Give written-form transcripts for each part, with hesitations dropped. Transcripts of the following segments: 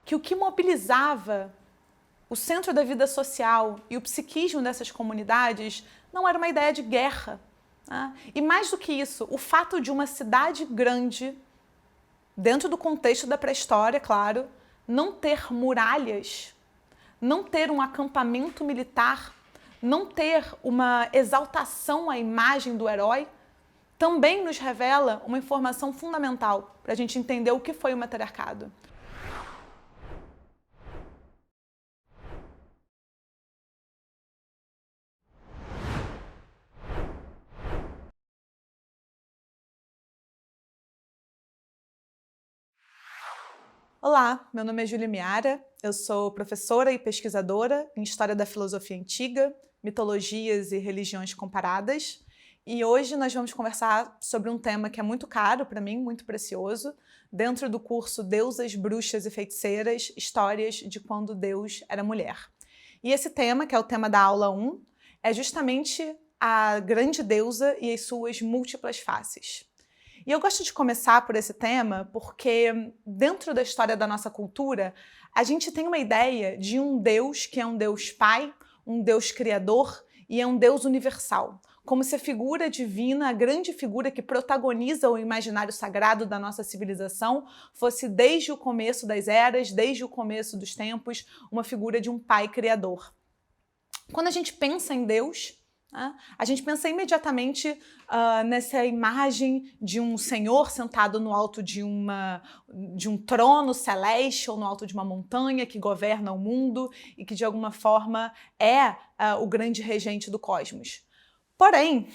que o que mobilizava o centro da vida social e o psiquismo dessas comunidades não era uma ideia de guerra, né? E mais do que isso, o fato de uma cidade grande, dentro do contexto da pré-história, claro, não ter muralhas, não ter um acampamento militar, não ter uma exaltação à imagem do herói, também nos revela uma informação fundamental para a gente entender o que foi o matriarcado. Olá, meu nome é Júlia Miara, eu sou professora e pesquisadora em História da Filosofia Antiga, Mitologias e Religiões Comparadas, e hoje nós vamos conversar sobre um tema que é muito caro para mim, muito precioso, dentro do curso Deusas, Bruxas e Feiticeiras, Histórias de Quando Deus era Mulher. E esse tema, que é o tema da aula 1, é justamente a grande deusa e as suas múltiplas faces. E eu gosto de começar por esse tema porque, dentro da história da nossa cultura, a gente tem uma ideia de um Deus que é um Deus Pai, um Deus Criador e é um Deus universal. Como se a figura divina, a grande figura que protagoniza o imaginário sagrado da nossa civilização, fosse desde o começo das eras, desde o começo dos tempos, uma figura de um Pai Criador. Quando a gente pensa em Deus, a gente pensa imediatamente nessa imagem de um senhor sentado no alto de um trono celeste ou no alto de uma montanha que governa o mundo e que de alguma forma é o grande regente do cosmos. Porém,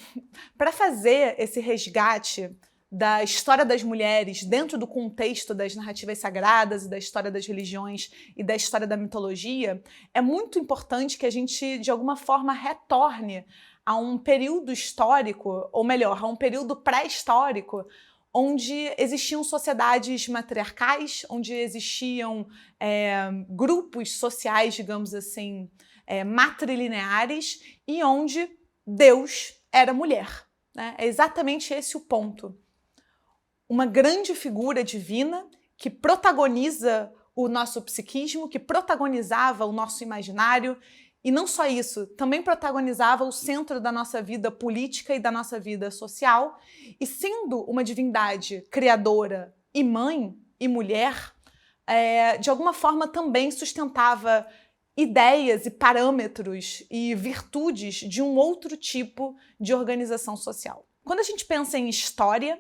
para fazer esse resgate da história das mulheres dentro do contexto das narrativas sagradas e da história das religiões e da história da mitologia, é muito importante que a gente, de alguma forma, retorne a um período histórico, ou melhor, a um período pré-histórico, onde existiam sociedades matriarcais, onde existiam grupos sociais, digamos assim, matrilineares, e onde Deus era mulher, né? É exatamente esse o ponto. Uma grande figura divina que protagoniza o nosso psiquismo, que protagonizava o nosso imaginário, e não só isso, também protagonizava o centro da nossa vida política e da nossa vida social, e sendo uma divindade criadora e mãe e mulher, de alguma forma também sustentava ideias e parâmetros e virtudes de um outro tipo de organização social. Quando a gente pensa em história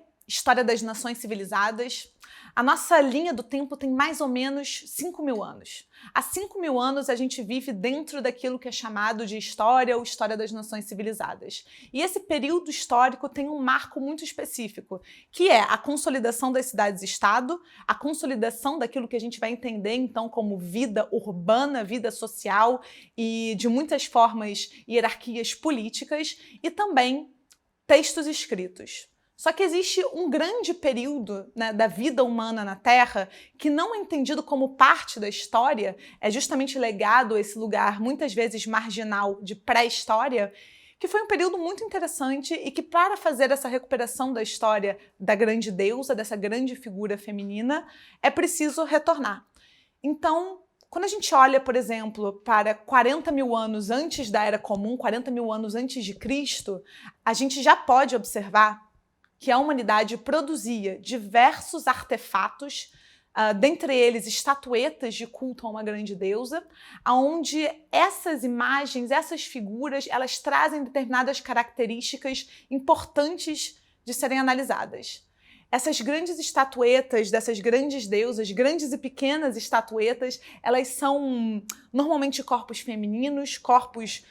das nações civilizadas, a nossa linha do tempo tem mais ou menos 5.000 anos. Há 5.000 anos a gente vive dentro daquilo que é chamado de história ou história das nações civilizadas. E esse período histórico tem um marco muito específico, que é a consolidação das cidades-estado, a consolidação daquilo que a gente vai entender então como vida urbana, vida social e de muitas formas hierarquias políticas e também textos escritos. Só que existe um grande período, né, da vida humana na Terra que não é entendido como parte da história, é justamente legado a esse lugar muitas vezes marginal de pré-história, que foi um período muito interessante e que, para fazer essa recuperação da história da grande deusa, dessa grande figura feminina, é preciso retornar. Então, quando a gente olha, por exemplo, para 40.000 anos antes da Era Comum, 40.000 anos antes de Cristo, a gente já pode observar que a humanidade produzia diversos artefatos, dentre eles estatuetas de culto a uma grande deusa, onde essas imagens, essas figuras, elas trazem determinadas características importantes de serem analisadas. Essas grandes estatuetas dessas grandes deusas, grandes e pequenas estatuetas, elas são normalmente corpos femininos, corpos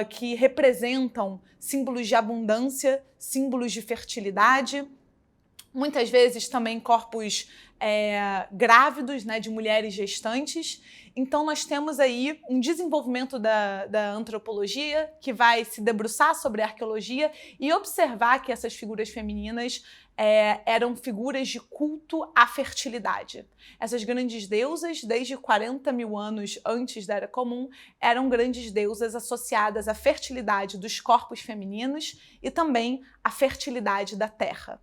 que representam símbolos de abundância, símbolos de fertilidade, muitas vezes também corpos grávidos, né, de mulheres gestantes. Então nós temos aí um desenvolvimento da antropologia que vai se debruçar sobre a arqueologia e observar que essas figuras femininas eram figuras de culto à fertilidade. Essas grandes deusas, desde 40.000 anos antes da Era Comum, eram grandes deusas associadas à fertilidade dos corpos femininos e também à fertilidade da terra.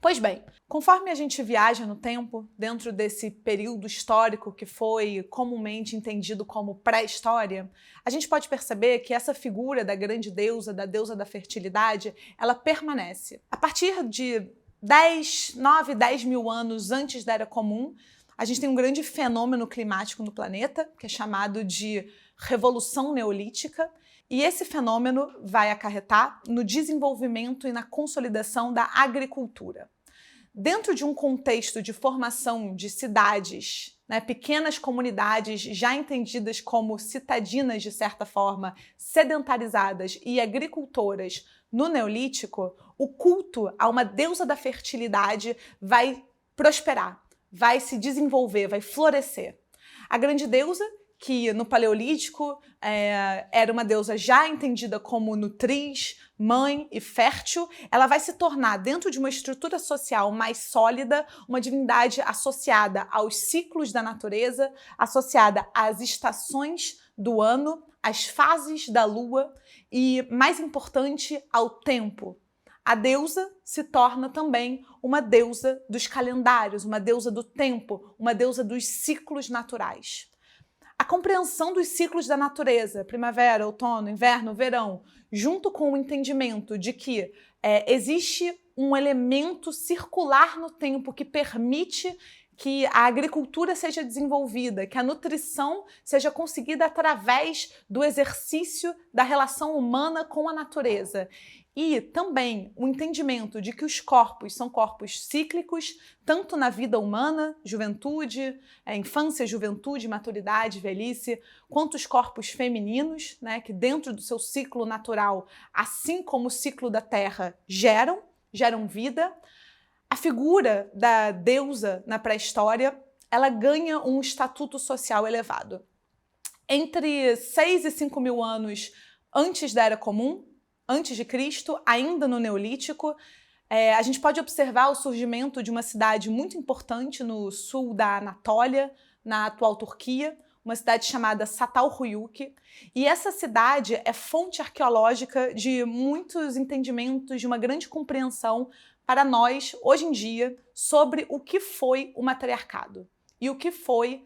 Pois bem, conforme a gente viaja no tempo, dentro desse período histórico que foi comumente entendido como pré-história, a gente pode perceber que essa figura da grande deusa, da deusa da fertilidade, ela permanece. A partir de 10 mil anos antes da Era Comum, a gente tem um grande fenômeno climático no planeta, que é chamado de Revolução Neolítica, e esse fenômeno vai acarretar no desenvolvimento e na consolidação da agricultura. Dentro de um contexto de formação de cidades, pequenas comunidades já entendidas como citadinas, de certa forma, sedentarizadas e agricultoras no Neolítico, o culto a uma deusa da fertilidade vai prosperar, vai se desenvolver, vai florescer. A grande deusa, que no Paleolítico era uma deusa já entendida como nutriz, mãe e fértil, ela vai se tornar, dentro de uma estrutura social mais sólida, uma divindade associada aos ciclos da natureza, associada às estações do ano, às fases da lua e, mais importante, ao tempo. A deusa se torna também uma deusa dos calendários, uma deusa do tempo, uma deusa dos ciclos naturais. A compreensão dos ciclos da natureza, primavera, outono, inverno, verão, junto com o entendimento de que existe um elemento circular no tempo que permite que a agricultura seja desenvolvida, que a nutrição seja conseguida através do exercício da relação humana com a natureza. E também o entendimento de que os corpos são corpos cíclicos, tanto na vida humana, juventude, infância, juventude, maturidade, velhice, quanto os corpos femininos, que dentro do seu ciclo natural, assim como o ciclo da Terra, geram vida. A figura da deusa na pré-história, ela ganha um estatuto social elevado. Entre 6 e 5 mil anos antes da Era Comum, antes de Cristo, ainda no Neolítico, a gente pode observar o surgimento de uma cidade muito importante no sul da Anatólia, na atual Turquia, uma cidade chamada Çatalhöyük, e essa cidade é fonte arqueológica de muitos entendimentos, de uma grande compreensão para nós, hoje em dia, sobre o que foi o matriarcado e o que foi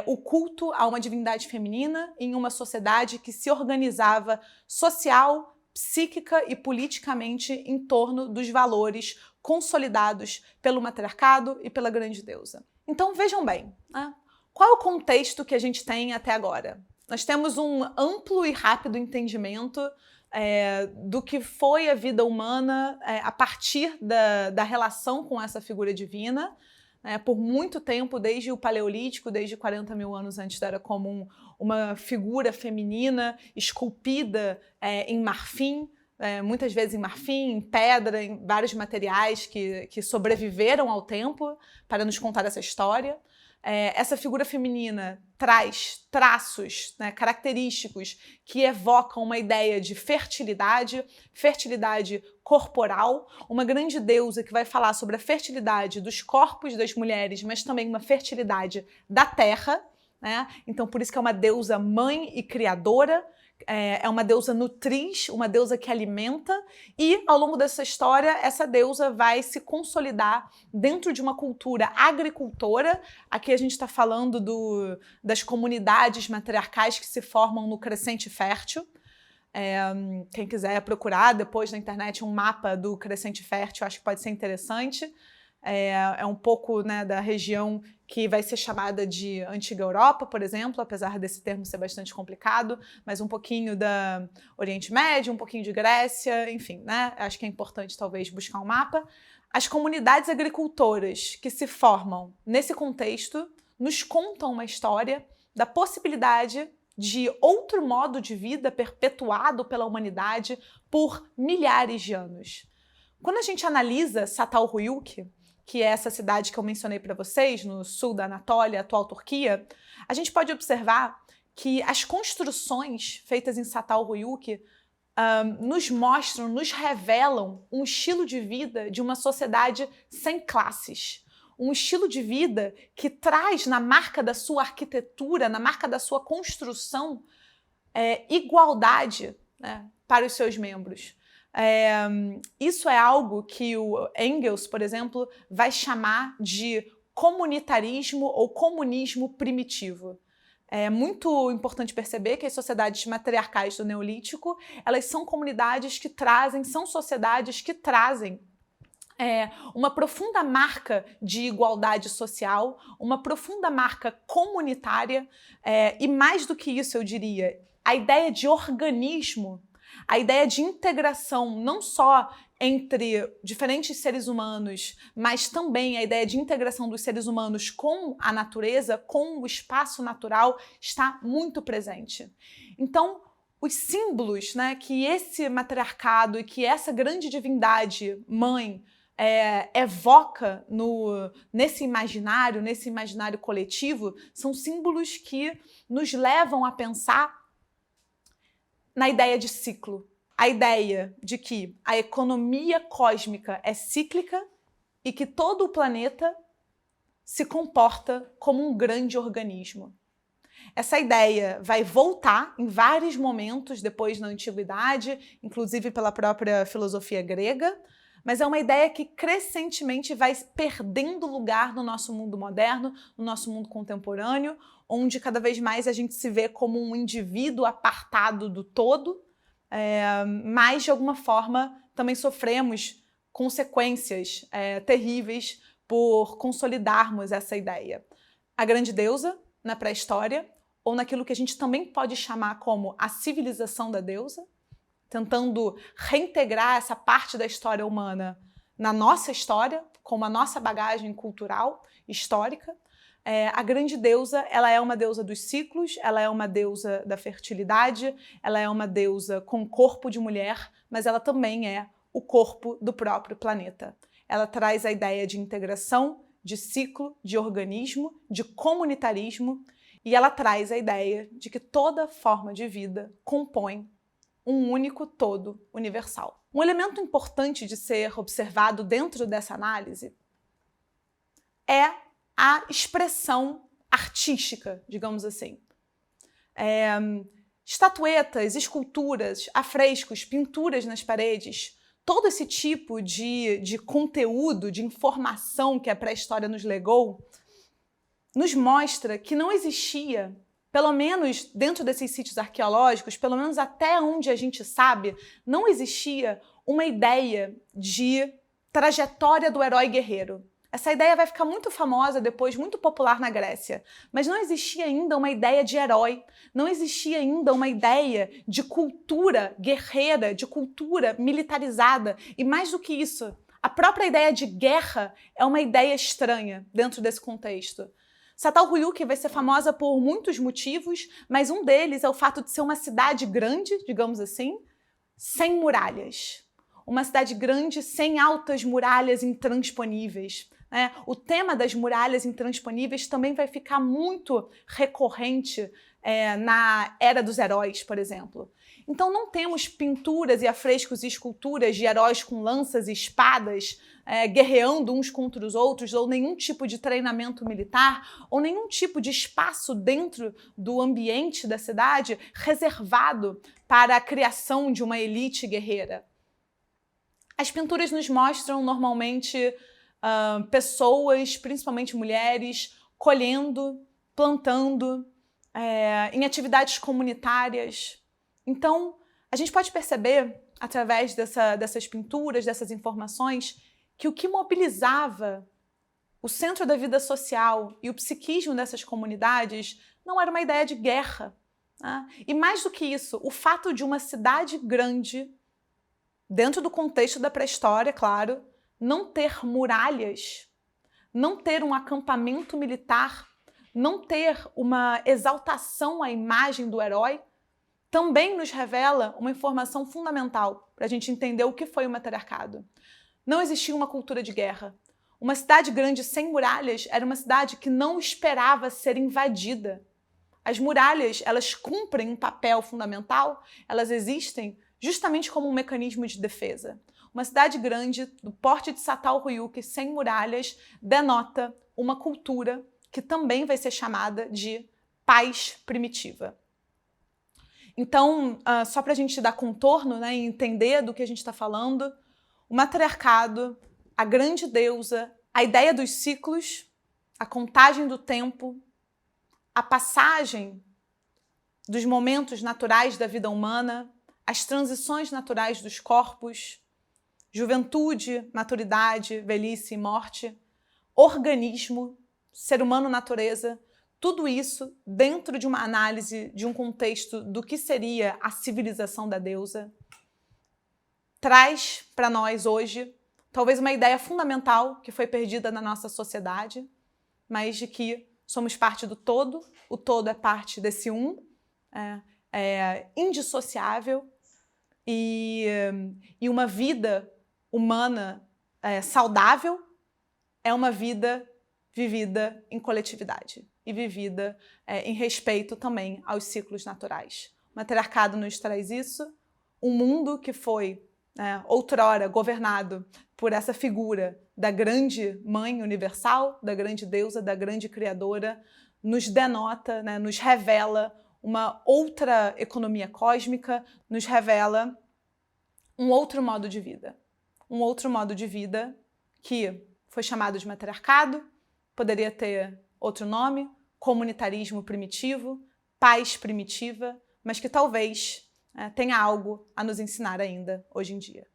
o culto a uma divindade feminina em uma sociedade que se organizava social, psíquica e politicamente em torno dos valores consolidados pelo matriarcado e pela grande deusa. Então vejam bem, qual é o contexto que a gente tem até agora? Nós temos um amplo e rápido entendimento do que foi a vida humana a partir da relação com essa figura divina. Por muito tempo, desde o Paleolítico, desde 40 mil anos antes da Era Comum, uma figura feminina esculpida em marfim, muitas vezes em marfim, em pedra, em vários materiais que sobreviveram ao tempo para nos contar essa história. Essa figura feminina traz traços característicos que evocam uma ideia de fertilidade corporal, uma grande deusa que vai falar sobre a fertilidade dos corpos das mulheres, mas também uma fertilidade da terra. Então, por isso que é uma deusa mãe e criadora, é uma deusa nutriz, uma deusa que alimenta, e ao longo dessa história, essa deusa vai se consolidar dentro de uma cultura agricultora. Aqui a gente está falando das comunidades matriarcais que se formam no Crescente Fértil. Quem quiser procurar depois na internet um mapa do Crescente Fértil, acho que pode ser interessante. É um pouco da região que vai ser chamada de Antiga Europa, por exemplo, apesar desse termo ser bastante complicado, mas um pouquinho da Oriente Médio, um pouquinho de Grécia, enfim, acho que é importante talvez buscar um mapa. As comunidades agricultoras que se formam nesse contexto nos contam uma história da possibilidade de outro modo de vida perpetuado pela humanidade por milhares de anos. Quando a gente analisa Çatalhöyük, que é essa cidade que eu mencionei para vocês, no sul da Anatólia, atual Turquia, a gente pode observar que as construções feitas em Çatalhöyük nos mostram, nos revelam um estilo de vida de uma sociedade sem classes. Um estilo de vida que traz na marca da sua arquitetura, na marca da sua construção, igualdade para os seus membros. Isso é algo que o Engels, por exemplo, vai chamar de comunitarismo ou comunismo primitivo. É muito importante perceber que as sociedades matriarcais do Neolítico, elas são comunidades que trazem, são sociedades que trazem uma profunda marca de igualdade social, uma profunda marca comunitária, e mais do que isso, eu diria, a ideia de organismo, a ideia de integração não só entre diferentes seres humanos, mas também a ideia de integração dos seres humanos com a natureza, com o espaço natural, está muito presente. Então, os símbolos, né, que esse matriarcado e que essa grande divindade mãe evoca nesse imaginário coletivo, são símbolos que nos levam a pensar na ideia de ciclo. A ideia de que a economia cósmica é cíclica e que todo o planeta se comporta como um grande organismo. Essa ideia vai voltar em vários momentos depois na antiguidade, inclusive pela própria filosofia grega, mas é uma ideia que crescentemente vai perdendo lugar no nosso mundo moderno, no nosso mundo contemporâneo, onde cada vez mais a gente se vê como um indivíduo apartado do todo, mas de alguma forma também sofremos consequências terríveis por consolidarmos essa ideia. A grande deusa, na pré-história, ou naquilo que a gente também pode chamar como a civilização da deusa, tentando reintegrar essa parte da história humana na nossa história, como a nossa bagagem cultural, histórica. A grande deusa, ela é uma deusa dos ciclos, ela é uma deusa da fertilidade, ela é uma deusa com corpo de mulher, mas ela também é o corpo do próprio planeta. Ela traz a ideia de integração, de ciclo, de organismo, de comunitarismo, e ela traz a ideia de que toda forma de vida compõe um único todo universal. Um elemento importante de ser observado dentro dessa análise é a expressão artística, digamos assim. Estatuetas, esculturas, afrescos, pinturas nas paredes, todo esse tipo de conteúdo, de informação que a pré-história nos legou, nos mostra que não existia, pelo menos dentro desses sítios arqueológicos, pelo menos até onde a gente sabe, não existia uma ideia de trajetória do herói guerreiro. Essa ideia vai ficar muito famosa depois, muito popular na Grécia, mas não existia ainda uma ideia de herói, não existia ainda uma ideia de cultura guerreira, de cultura militarizada, e mais do que isso, a própria ideia de guerra é uma ideia estranha dentro desse contexto. Çatalhöyük vai ser famosa por muitos motivos, mas um deles é o fato de ser uma cidade grande, digamos assim, sem muralhas. Uma cidade grande sem altas muralhas intransponíveis. O tema das muralhas intransponíveis também vai ficar muito recorrente na Era dos Heróis, por exemplo. Então não temos pinturas e afrescos e esculturas de heróis com lanças e espadas guerreando uns contra os outros, ou nenhum tipo de treinamento militar, ou nenhum tipo de espaço dentro do ambiente da cidade reservado para a criação de uma elite guerreira. As pinturas nos mostram normalmente pessoas, principalmente mulheres, colhendo, plantando, em atividades comunitárias. Então, a gente pode perceber, através dessas pinturas, dessas informações, que o que mobilizava o centro da vida social e o psiquismo dessas comunidades não era uma ideia de guerra. E mais do que isso, o fato de uma cidade grande, dentro do contexto da pré-história, claro, não ter muralhas, não ter um acampamento militar, não ter uma exaltação à imagem do herói, também nos revela uma informação fundamental para a gente entender o que foi o matriarcado. Não existia uma cultura de guerra. Uma cidade grande sem muralhas era uma cidade que não esperava ser invadida. As muralhas, elas cumprem um papel fundamental, elas existem justamente como um mecanismo de defesa. Uma cidade grande, do porte de Çatalhöyük, sem muralhas, denota uma cultura que também vai ser chamada de paz primitiva. Então, só para a gente dar contorno, né, e entender do que a gente está falando, o matriarcado, a grande deusa, a ideia dos ciclos, a contagem do tempo, a passagem dos momentos naturais da vida humana, as transições naturais dos corpos, juventude, maturidade, velhice e morte, organismo, ser humano, natureza, tudo isso dentro de uma análise de um contexto do que seria a civilização da deusa, traz para nós hoje talvez uma ideia fundamental que foi perdida na nossa sociedade, mas de que somos parte do todo, o todo é parte desse indissociável, e uma vida humana saudável é uma vida vivida em coletividade e vivida em respeito também aos ciclos naturais. O matriarcado nos traz isso, um mundo que foi outrora governado por essa figura da grande mãe universal, da grande deusa, da grande criadora, nos denota, né, nos revela uma outra economia cósmica, nos revela um outro modo de vida. Um outro modo de vida que foi chamado de matriarcado, poderia ter outro nome, comunitarismo primitivo, paz primitiva, mas que talvez tenha algo a nos ensinar ainda hoje em dia.